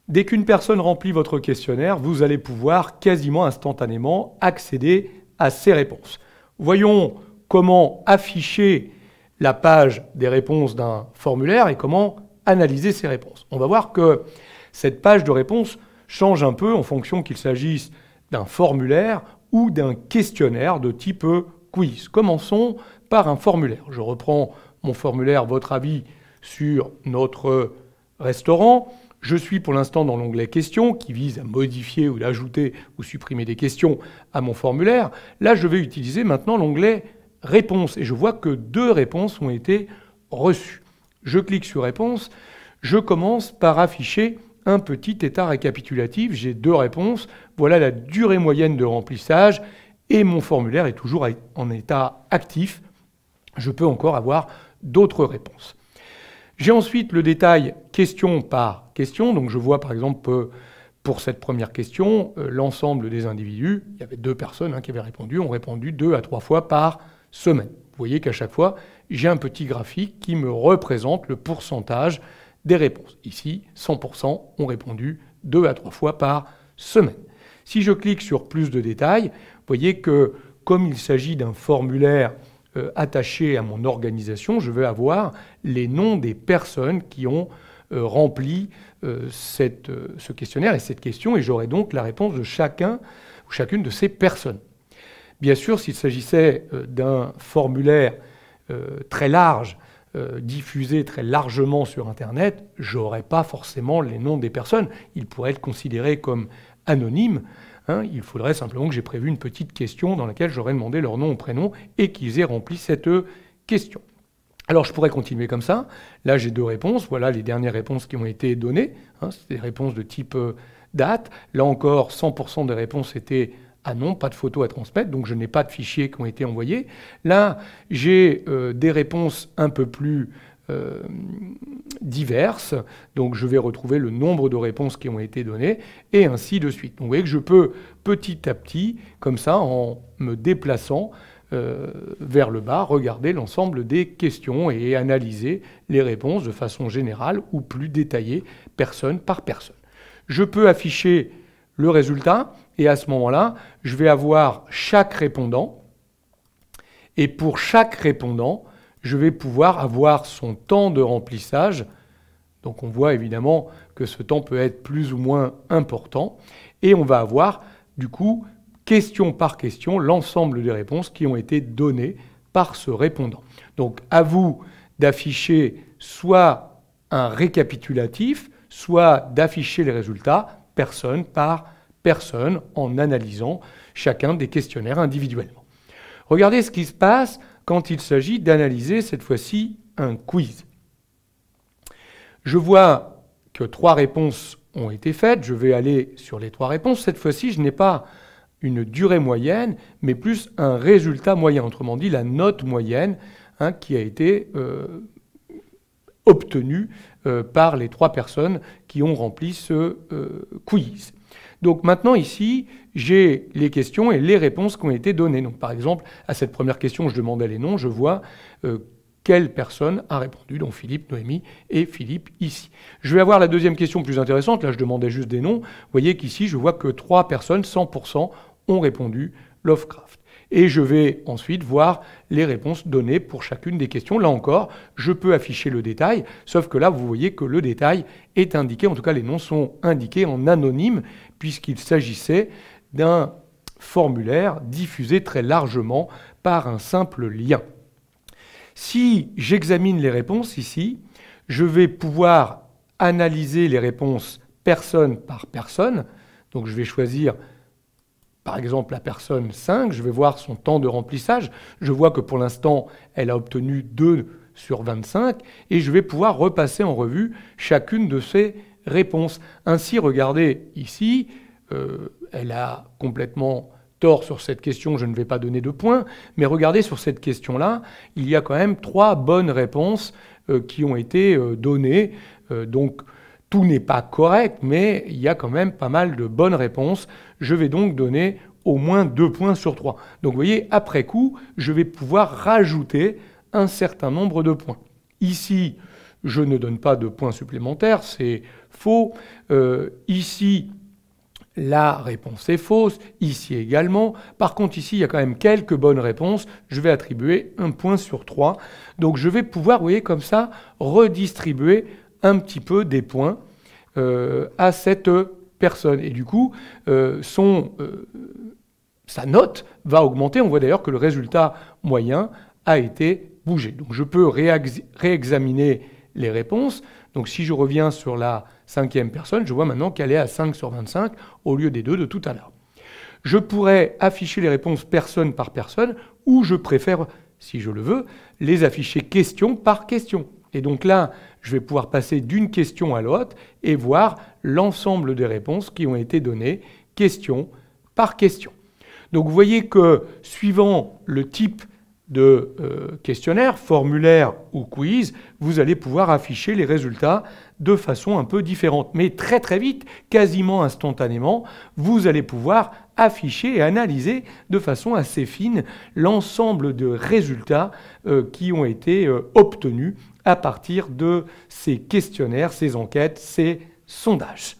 Dès qu'une personne remplit votre questionnaire, vous allez pouvoir quasiment instantanément accéder à ces réponses. Voyons comment afficher la page des réponses d'un formulaire et comment analyser ces réponses. On va voir que cette page de réponse change un peu en fonction qu'il s'agisse d'un formulaire ou d'un questionnaire de type quiz. Commençons par un formulaire. Je reprends mon formulaire, votre avis sur notre restaurant. Je suis pour l'instant dans l'onglet questions qui vise à modifier ou d'ajouter ou supprimer des questions à mon formulaire. Là, je vais utiliser maintenant l'onglet réponses et je vois que 2 réponses ont été reçues. Je clique sur réponses. Je commence par afficher un petit état récapitulatif. J'ai 2 réponses. Voilà la durée moyenne de remplissage et mon formulaire est toujours en état actif. Je peux encore avoir d'autres réponses. J'ai ensuite le détail question par question. Donc je vois par exemple pour cette première question, l'ensemble des individus, il y avait 2 personnes qui avaient répondu, ont répondu 2 à 3 fois par semaine. Vous voyez qu'à chaque fois, j'ai un petit graphique qui me représente le pourcentage des réponses. Ici, 100% ont répondu 2 à 3 fois par semaine. Si je clique sur plus de détails, vous voyez que comme il s'agit d'un formulaire attaché à mon organisation, je vais avoir les noms des personnes qui ont rempli ce questionnaire et cette question, et j'aurai donc la réponse de chacun ou chacune de ces personnes. Bien sûr, s'il s'agissait d'un formulaire très large, diffusé très largement sur Internet, je n'aurais pas forcément les noms des personnes. Ils pourraient être considérés comme anonymes. Il faudrait simplement que j'ai prévu une petite question dans laquelle j'aurais demandé leur nom ou prénom et qu'ils aient rempli cette question. Alors je pourrais continuer comme ça. Là j'ai 2 réponses. Voilà les dernières réponses qui ont été données. C'est des réponses de type date. Là encore, 100% des réponses étaient ah non, pas de photos à transmettre, donc je n'ai pas de fichiers qui ont été envoyés. Là, j'ai des réponses un peu plus diverses, donc je vais retrouver le nombre de réponses qui ont été données, et ainsi de suite. Donc vous voyez que je peux petit à petit, comme ça, en me déplaçant vers le bas, regarder l'ensemble des questions et analyser les réponses de façon générale ou plus détaillée, personne par personne. Je peux afficher le résultat, et à ce moment-là, je vais avoir chaque répondant, et pour chaque répondant, je vais pouvoir avoir son temps de remplissage. Donc on voit évidemment que ce temps peut être plus ou moins important, et on va avoir du coup, question par question, l'ensemble des réponses qui ont été données par ce répondant. Donc à vous d'afficher soit un récapitulatif, soit d'afficher les résultats personne par personne en analysant chacun des questionnaires individuellement. Regardez ce qui se passe quand il s'agit d'analyser cette fois-ci un quiz. Je vois que 3 réponses ont été faites. Je vais aller sur les 3 réponses. Cette fois-ci, je n'ai pas une durée moyenne, mais plus un résultat moyen. Autrement dit, la note moyenne qui a été obtenue par les 3 personnes qui ont rempli ce quiz. Donc maintenant ici, j'ai les questions et les réponses qui ont été données. Donc par exemple, à cette première question, je demandais les noms, je vois quelle personne a répondu, donc Philippe, Noémie et Philippe ici. Je vais avoir la deuxième question plus intéressante, là je demandais juste des noms. Vous voyez qu'ici, je vois que 3 personnes, 100%, ont répondu Lovecraft. Et je vais ensuite voir les réponses données pour chacune des questions. Là encore, je peux afficher le détail, sauf que là, vous voyez que le détail est indiqué, en tout cas les noms sont indiqués en anonyme, puisqu'il s'agissait d'un formulaire diffusé très largement par un simple lien. Si j'examine les réponses ici, je vais pouvoir analyser les réponses personne par personne. Donc je vais choisir par exemple la personne 5, je vais voir son temps de remplissage. Je vois que pour l'instant, elle a obtenu 2 sur 25 et je vais pouvoir repasser en revue chacune de ses réponses. Ainsi, regardez ici, elle a complètement tort sur cette question, je ne vais pas donner de points, mais regardez sur cette question-là, il y a quand même 3 bonnes réponses qui ont été données. Donc, tout n'est pas correct, mais il y a quand même pas mal de bonnes réponses. Je vais donc donner au moins 2 points sur 3. Donc vous voyez, après coup, je vais pouvoir rajouter un certain nombre de points. Ici, je ne donne pas de points supplémentaires, c'est faux. Ici, la réponse est fausse, ici également. Par contre, ici, il y a quand même quelques bonnes réponses. Je vais attribuer 1 point sur 3. Donc, je vais pouvoir, vous voyez, comme ça, redistribuer un petit peu des points à cette personne. Et du coup, sa note va augmenter. On voit d'ailleurs que le résultat moyen a été bougé. Donc, je peux réexaminer les réponses. Donc, si je reviens sur la 5e personne, je vois maintenant qu'elle est à 5 sur 25 au lieu des 2 de tout à l'heure. Je pourrais afficher les réponses personne par personne ou je préfère, si je le veux, les afficher question par question. Et donc là, je vais pouvoir passer d'une question à l'autre et voir l'ensemble des réponses qui ont été données question par question. Donc vous voyez que suivant le type de questionnaire, formulaire ou quiz, vous allez pouvoir afficher les résultats de façon un peu différente. Mais très très vite, quasiment instantanément, vous allez pouvoir afficher et analyser de façon assez fine l'ensemble de résultats qui ont été obtenus à partir de ces questionnaires, ces enquêtes, ces sondages.